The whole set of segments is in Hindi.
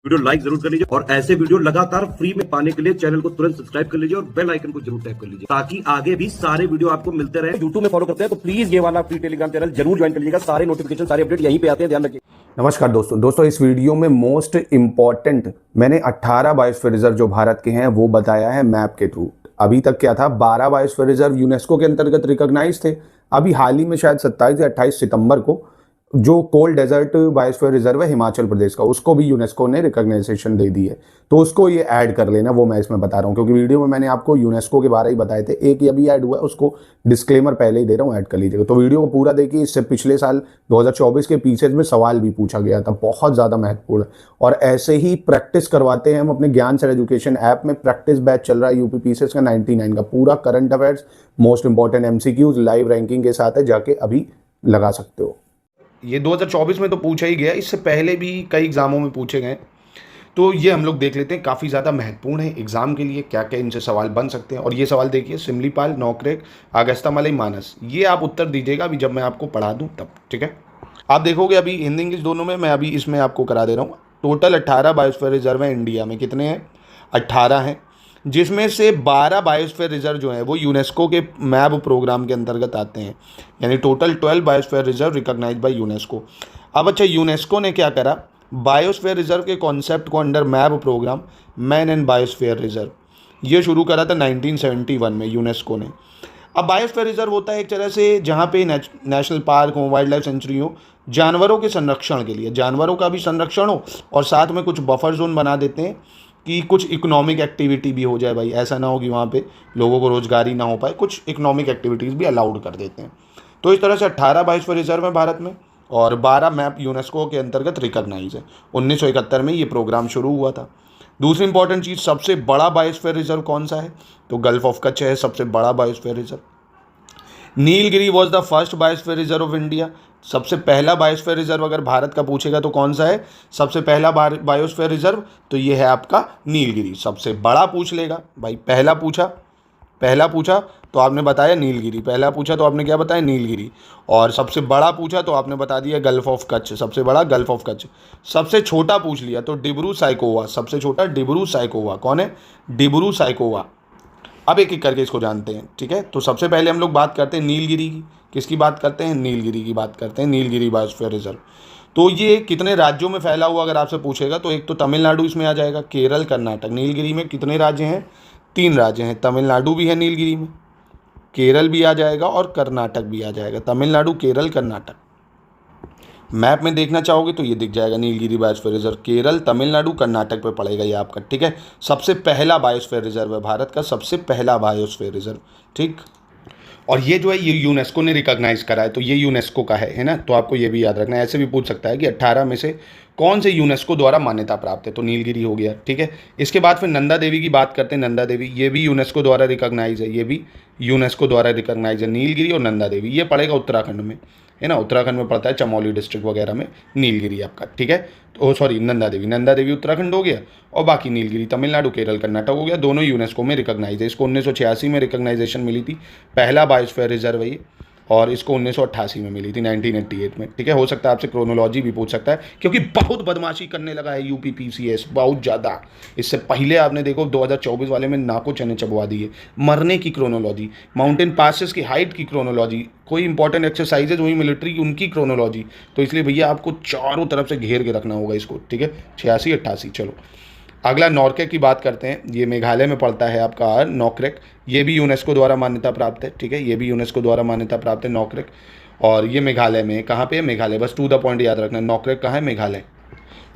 वीडियो लाइक जरूर कर लीजिए और ऐसे वीडियो लगातार फ्री में पाने के लिए चैनल को तुरंत सब्सक्राइब कर लीजिए और बेल आइकन को जरूर टैप कर लीजिए ताकि आगे भी सारे वीडियो आपको मिलते रहे। यूट्यूब में फॉलो करते हैं तो प्लीज ये वाला फ्री टेलीग्राम चैनल जरूर ज्वाइन कर लीजिएगा। सारे नोटिफिकेशन सारे अपडेट यहीं पे आते हैं, ध्यान रखिए। नमस्कार दोस्तों इस वीडियो में मोस्ट इंपॉर्टेंट मैंने 18 बायोस्फीयर रिजर्व जो भारत के हैं वो बताया है मैप के थ्रू। अभी तक क्या था, 12 बायोस्फीयर रिजर्व यूनेस्को के अंतर्गत रिकॉग्नाइज थे। अभी हाल ही में शायद 27 या 28 सितंबर को जो कोल्ड डेजर्ट बायोस्फीयर रिजर्व है हिमाचल प्रदेश का, उसको भी यूनेस्को ने रिकॉग्नाइजेशन दे दी है, तो उसको ये ऐड कर लेना, वो मैं इसमें बता रहा हूँ क्योंकि वीडियो में मैंने आपको यूनेस्को के बारे ही बताए थे। एक ये अभी ऐड हुआ है, उसको डिस्क्लेमर पहले ही दे रहा हूँ, ऐड कर लीजिएगा। तो वीडियो को पूरा देखिए। इससे पिछले साल 2024 के पीछेज में सवाल भी पूछा गया था, बहुत ज़्यादा महत्वपूर्ण। और ऐसे ही प्रैक्टिस करवाते हैं हम अपने ज्ञान सर एजुकेशन ऐप में। प्रैक्टिस बैच चल रहा है यूपी पीसीएस का 99 का, पूरा current affairs, most important MCQs live ranking के साथ है, जाके अभी लगा सकते हो। ये 2024 में तो पूछा ही गया, इससे पहले भी कई एग्ज़ामों में पूछे गए, तो ये हम लोग देख लेते हैं। काफ़ी ज़्यादा महत्वपूर्ण है एग्ज़ाम के लिए, क्या क्या इनसे सवाल बन सकते हैं। और ये सवाल देखिए, सिमलीपाल, नौक्रेक, अगस्त्यामलई, मानस, ये आप उत्तर दीजिएगा अभी जब मैं आपको पढ़ा दूँ तब, ठीक है। आप देखोगे अभी हिंदी इंग्लिश दोनों में, मैं अभी इसमें आपको करा दे रहा हूँ। टोटल 18 बायोस्फीयर रिजर्व है इंडिया में। कितने हैं? 18 हैं, जिसमें से 12 बायोस्फीयर रिजर्व जो हैं वो यूनेस्को के मैप प्रोग्राम के अंतर्गत आते हैं, यानी total 12 biosphere reserve recognised by UNESCO. अब अच्छा, यूनेस्को ने क्या करा, बायोस्फीयर रिजर्व के कॉन्सेप्ट को under MAB programme man and biosphere reserve ये शुरू करा था 1971 में यूनेस्को ने। अब बायोस्फीयर रिजर्व होता है एक तरह से जहाँ पे नेशनल पार्क हो, वाइल्ड लाइफ सेंचुरी हो, जानवरों के संरक्षण के लिए, जानवरों का भी संरक्षण हो और साथ में कुछ बफर जोन बना देते हैं कि कुछ इकोनॉमिक एक्टिविटी भी हो जाए। भाई ऐसा ना हो कि वहाँ पे लोगों को रोजगारी ना हो पाए, कुछ इकोनॉमिक एक्टिविटीज़ भी अलाउड कर देते हैं। तो इस तरह से 18 बायोस्फीयर रिजर्व है भारत में और 12 मैप यूनेस्को के अंतर्गत रिकॉग्नाइज है। 1971 में ये प्रोग्राम शुरू हुआ था। दूसरी इंपॉर्टेंट चीज़, सबसे बड़ा बायोस्फीयर रिजर्व कौन सा है? तो गल्फ ऑफ कच्छ है सबसे बड़ा biosphere reserve. Nilgiri was the first biosphere reserve of India. सबसे पहला बायोस्फीयर रिजर्व अगर भारत का पूछेगा तो कौन सा है सबसे पहला बायोस्फीयर रिजर्व? तो ये है आपका नीलगिरी। सबसे बड़ा पूछ लेगा भाई, पहला पूछा तो आपने बताया नीलगिरी, पहला पूछा तो आपने क्या बताया? नीलगिरी। और सबसे बड़ा पूछा तो आपने बता दिया गल्फ ऑफ कच्छ, सबसे बड़ा गल्फ ऑफ कच्छ। सबसे छोटा पूछ लिया तो डिब्रू साइकोवा, सबसे छोटा डिब्रू साइकोवा। कौन है? डिब्रू साइकोवा। अब एक एक करके इसको जानते हैं, ठीक है। तो सबसे पहले हम लोग बात करते हैं नीलगिरी की। किसकी बात करते हैं? नीलगिरी की बात करते हैं, नीलगिरी बायोस्फीयर रिजर्व। तो ये कितने राज्यों में फैला हुआ अगर आपसे पूछेगा तो एक तो तमिलनाडु इसमें आ जाएगा, केरल, कर्नाटक। नीलगिरी में कितने राज्य हैं? 3 राज्य हैं। तमिलनाडु भी है नीलगिरी में, केरल भी आ जाएगा और कर्नाटक भी आ जाएगा। तमिलनाडु, केरल, कर्नाटक। मैप में देखना चाहोगे तो ये दिख जाएगा, नीलगिरी बायोस्फीयर रिजर्व केरल, तमिलनाडु, कर्नाटक पे पड़ेगा ये आपका, ठीक है। सबसे पहला बायोस्फीयर रिजर्व है भारत का, सबसे पहला बायोस्फीयर रिजर्व, ठीक। और ये जो है ये यूनेस्को ने रिकॉग्नाइज करा है, तो ये यूनेस्को का है ना। तो आपको ये भी याद रखना है। ऐसे भी पूछ सकता है कि 18 में से कौन से यूनेस्को द्वारा मान्यता प्राप्त है, तो नीलगिरी हो गया, ठीक है। इसके बाद फिर नंदा देवी की बात करते हैं। नंदा देवी ये भी यूनेस्को द्वारा रिकॉग्नाइज है, ये भी यूनेस्को द्वारा रिकॉग्नाइज है। नीलगिरी और नंदा देवी ये पड़ेगा उत्तराखंड में, है ना। उत्तराखंड में पड़ता है, चमोली डिस्ट्रिक्ट वगैरह में नीलगिरी आपका, ठीक है। तो सॉरी, नंदा देवी उत्तराखंड हो गया और बाकी नीलगिरी तमिलनाडु, केरल, कर्नाटक हो गया। दोनों यूनेस्को में रिकॉग्नाइज है। इसको 1986 में रिकॉग्नाइजेशन मिली थी, पहला बायोस्फीयर रिजर्व है ये। और इसको 1988 में मिली थी, 1988 में, ठीक है। हो सकता है आपसे क्रोनोलॉजी भी पूछ सकता है क्योंकि बहुत बदमाशी करने लगा है यूपी पीसीएस, बहुत ज़्यादा। इससे पहले आपने देखो 2024 वाले में नाको चने चबवा दिए। मरने की क्रोनोलॉजी, माउंटेन पासेस की हाइट की क्रोनोलॉजी, कोई इंपॉर्टेंट एक्सरसाइजेज हुई मिलिट्री की उनकी क्रोनोलॉजी। तो इसलिए भैया आपको चारों तरफ से घेर के रखना होगा इसको, ठीक है। 86, 88। चलो अगला नॉर्केक की बात करते हैं। ये मेघालय में पड़ता है आपका नॉकरेक। ये भी यूनेस्को द्वारा मान्यता प्राप्त है, ठीक है। ये भी यूनेस्को द्वारा मान्यता प्राप्त है नॉकरेक। और ये मेघालय में, कहाँ पे है? मेघालय। बस टू द पॉइंट याद रखना, नॉकरेक कहाँ है? मेघालय।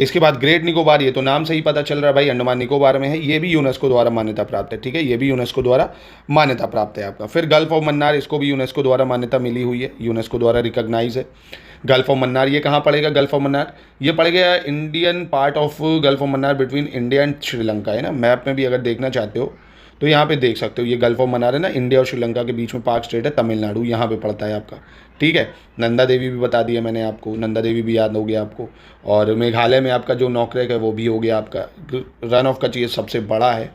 इसके बाद ग्रेट निकोबार, ये तो नाम से ही पता चल रहा है भाई, अंडमान निकोबार में है। ये भी यूनेस्को द्वारा मान्यता प्राप्त है, ठीक है। ये भी यूनेस्को द्वारा मान्यता प्राप्त है आपका। फिर गल्फ ऑफ मन्नार, इसको भी यूनेस्को द्वारा मान्यता मिली हुई है, यूनेस्को द्वारा रिकॉग्नाइज है। गल्फ ऑफ मन्नार ये कहाँ पड़ेगा? गल्फ ऑफ मन्नार ये पड़ेगा Indian part of gulf of Mannar between India and Sri Lanka, है ना। मैप में भी अगर देखना चाहते हो तो यहाँ पे देख सकते हो, ये गल्फ ऑफ मन्नार है ना, इंडिया और श्रीलंका के बीच में पाक स्टेट है, तमिलनाडु, यहाँ पे पड़ता है आपका, ठीक है। नंदा देवी भी बता दिया मैंने आपको, नंदा देवी भी याद हो गया आपको। और मेघालय में आपका जो नॉकरेक है वो भी हो गया आपका। रन ऑफ कच्छ ये सबसे बड़ा है।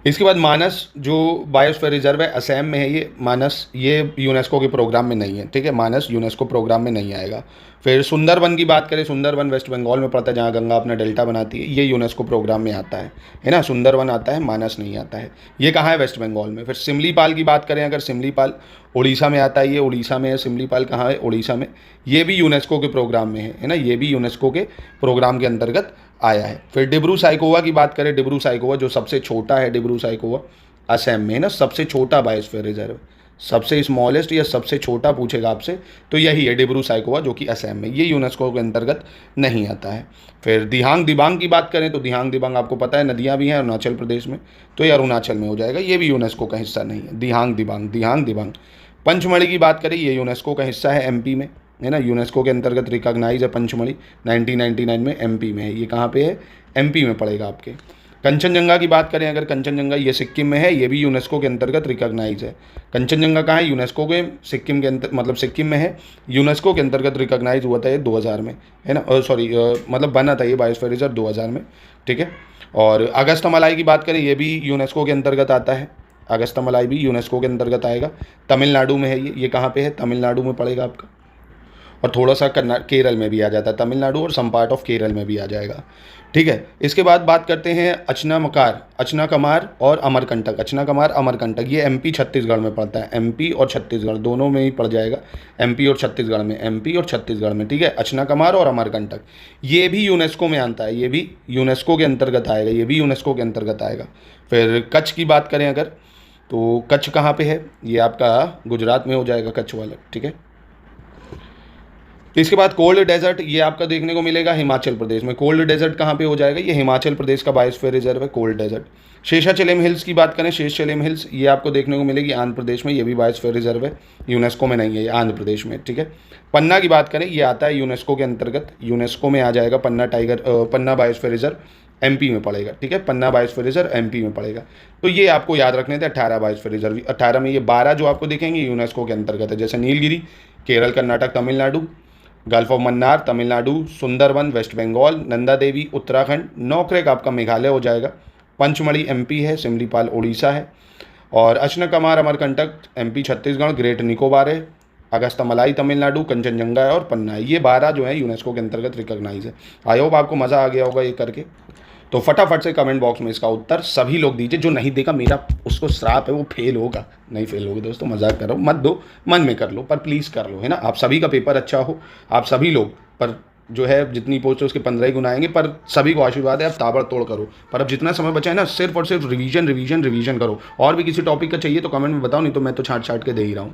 इसके बाद मानस जो बायोस्फीयर रिजर्व है असम में है ये मानस, ये यूनेस्को के प्रोग्राम में नहीं है, ठीक है। मानस यूनेस्को प्रोग्राम में नहीं आएगा। फिर सुंदरबन की बात करें, सुंदरबन वेस्ट बंगाल में पड़ता है, जहाँ गंगा अपना डेल्टा बनाती है, ये यूनेस्को प्रोग्राम में आता है ना। सुंदरबन आता है, मानस नहीं आता है। ये कहाँ है? वेस्ट बंगाल में। फिर सिमलीपाल की बात करें अगर, सिमलीपाल उड़ीसा में आता है, ये उड़ीसा में है। सिमलीपाल कहाँ है? उड़ीसा में। ये भी यूनेस्को के प्रोग्राम में है ना, ये भी यूनेस्को के प्रोग्राम के अंतर्गत आया है। फिर डिब्रू साइकोवा की बात करें, डिब्रू साइकोवा जो सबसे छोटा है, डिब्रू साइकोवा असम में है ना, सबसे छोटा बायोस्फीयर रिजर्व, सबसे स्मॉलेस्ट या सबसे छोटा पूछेगा आपसे तो यही है डिब्रू साइकोवा, जो कि असम में, ये यूनेस्को के अंतर्गत नहीं आता है। फिर दिहांग दिबांग की बात करें तो दिहांग दिबांग आपको पता है नदियाँ भी हैं अरुणाचल प्रदेश में, तो ये अरुणाचल में हो जाएगा, ये भी यूनेस्को का हिस्सा नहीं है। दिहांग दिबांग, दिहांग दिबांग। पंचमढ़ी की बात करें, ये यूनेस्को का हिस्सा है, एमपी में है ना, यूनेस्को के अंतर्गत रिकॉग्नाइज है पंचमढ़ी, 1999 में एमपी में है। ये कहाँ पे है? एमपी में पड़ेगा आपके। कंचनजंगा की बात करें अगर, कंचनजंगा ये सिक्किम में है, ये भी यूनेस्को के अंतर्गत रिकॉग्नाइज है। कंचनजंगा कहाँ है? यूनेस्को के सिक्किम के अंतर, मतलब सिक्किम में है, यूनेस्को के अंतर्गत रिकॉग्नाइज हुआ था ये 2000 में है ना, सॉरी मतलब बना था ये बायोस्फीयर रिजर्व 2000 में, ठीक है। और अगस्तमलाई की बात करें, ये भी यूनेस्को के अंतर्गत आता है, अगस्तमलाई भी यूनेस्को के अंतर्गत आएगा। तमिलनाडु में है ये कहाँ पे है? तमिलनाडु में पड़ेगा आपका। और थोड़ा सा केरल में भी आ जाता है, तमिलनाडु और सम पार्ट ऑफ केरल में भी आ जाएगा, ठीक है। इसके बाद बात करते हैं अचनाकमार और अमरकंटक। अचनाकमार अमरकंटक ये एमपी छत्तीसगढ़ में पड़ता है, एमपी और छत्तीसगढ़ दोनों में ही पड़ जाएगा, एमपी और छत्तीसगढ़ में, एमपी और छत्तीसगढ़ में, ठीक है। अचनाकमार और अमरकंटक ये भी यूनेस्को में आता है, ये भी यूनेस्को के अंतर्गत आएगा, ये भी यूनेस्को के अंतर्गत आएगा। फिर कच्छ की बात करें अगर, तो कच्छ कहाँ पे है? ये आपका गुजरात में हो जाएगा कच्छ वाला, ठीक है। इसके बाद कोल्ड डेजर्ट, ये आपका देखने को मिलेगा हिमाचल प्रदेश में। कोल्ड डेजर्ट कहाँ पे हो जाएगा? ये हिमाचल प्रदेश का बायोस्फीयर रिजर्व है, कोल्ड डेजर्ट। शेषाचलम हिल्स की बात करें, शेषाचलम हिल्स ये आपको देखने को मिलेगी आंध्र प्रदेश में, ये भी बायोस्फीयर रिजर्व है, यूनेस्को में नहीं है, ये आंध्र प्रदेश में, ठीक है। पन्ना की बात करें, ये आता है यूनेस्को के अंतर्गत, यूनेस्को में आ जाएगा पन्ना पन्ना बायोस्फीयर रिजर्व, एमपी में पड़ेगा, ठीक है। पन्ना बायोस्फीयर रिजर्व एमपी में पड़ेगा। तो ये आपको याद रखने थे 18 बायोस्फीयर रिजर्व, 18 में ये 12 जो आपको दिखेंगे यूनेस्को के अंतर्गत है, जैसे Nilgiri Kerala Karnataka Tamil Nadu, gulf of Mannar Tamil Nadu, Sundarban west Bengal, Nanda Devi Uttarakhand, Nokrek आपका मेघालय हो जाएगा, पंचमढ़ी एमपी है, सिमलीपाल उड़ीसा है, और अचनाकमार अमरकंटक एमपी छत्तीसगढ़, ग्रेट निकोबार है, अगस्तमलाई तमिलनाडु, कंचनजंगा है और पन्ना है। ये 12 जो है यूनेस्को के अंतर्गत रिकॉग्नाइज है। आई होप आपको मज़ा आ गया होगा ये करके। तो फटाफट से कमेंट बॉक्स में इसका उत्तर सभी लोग दीजिए। जो नहीं देगा मेरा उसको श्राप है, वो फेल होगा। नहीं फेल होगा दोस्तों, मजाक कर रहा हूँ, मत दो, मन में कर लो, पर प्लीज़ कर लो, है ना। आप सभी का पेपर अच्छा हो, आप सभी लोग, पर जो है जितनी पोस्ट है उसके 15 ही गुना आएंगे, पर सभी को आशीर्वाद है, आप ताबड़तोड़ करो। पर अब जितना समय बचा है ना, सिर्फ और सिर्फ रिवीजन रिवीजन रिवीजन करो। और भी किसी टॉपिक का चाहिए तो कमेंट में बताओ, नहीं तो मैं तो छाट छाट के दे ही रहा हूँ।